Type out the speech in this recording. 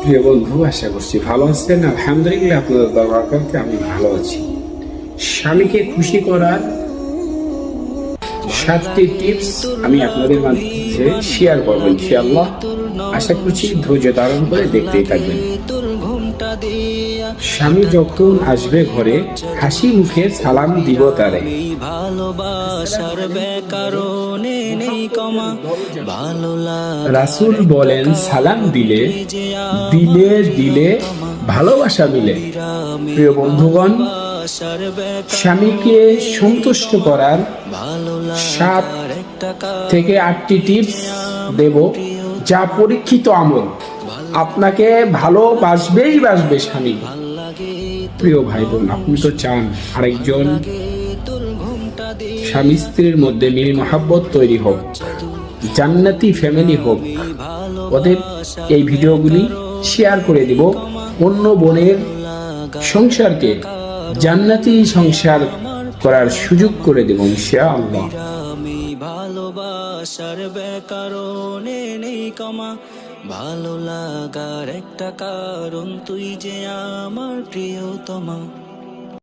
প্রিয় বন্ধু, আশা করছি ভালো আছেন। আলহামদুলিল্লাহ, আপনাদের দরবারকে আমি ভালো আছি। স্বামীকে খুশি করার 7টি টিপস আমি আপনাদের মাঝে শেয়ার করবো ইনশাআল্লাহ। আশা করছি ধৈর্য ধারণ করে দেখতেই থাকবেন। স্বামী যখন আসবে ঘরে, হাসি মুখে সালাম দিব তারে। রাসূল বলেন, সালাম দিলে দিলে দিলে ভালোবাসা মিলে। প্রিয় বন্ধুগণ, স্বামীকে সন্তুষ্ট করার 7 থেকে 8টি টিপস দেব, যা পরীক্ষিত আমল। আপনাকে ভালোবাসবেই বাসবে স্বামী। প্রিয় ভাই বোন, আপনি তো চান আরেকজন স্বামী স্ত্রীর মধ্যে মিল মহাব্বত তৈরি হোক, জান্নাতি ফ্যামিলি হোক। ওদের এই ভিডিওগুলি শেয়ার করে দিব, অন্য বোনের সংসারকে জান্নাতি সংসার করার সুযোগ করে দেব ইনশাআল্লাহ। ভালোবাসার কারণে নেই কমা, ভালো লাগার একটা কারণ, তুই যে আমার প্রিয়তমা।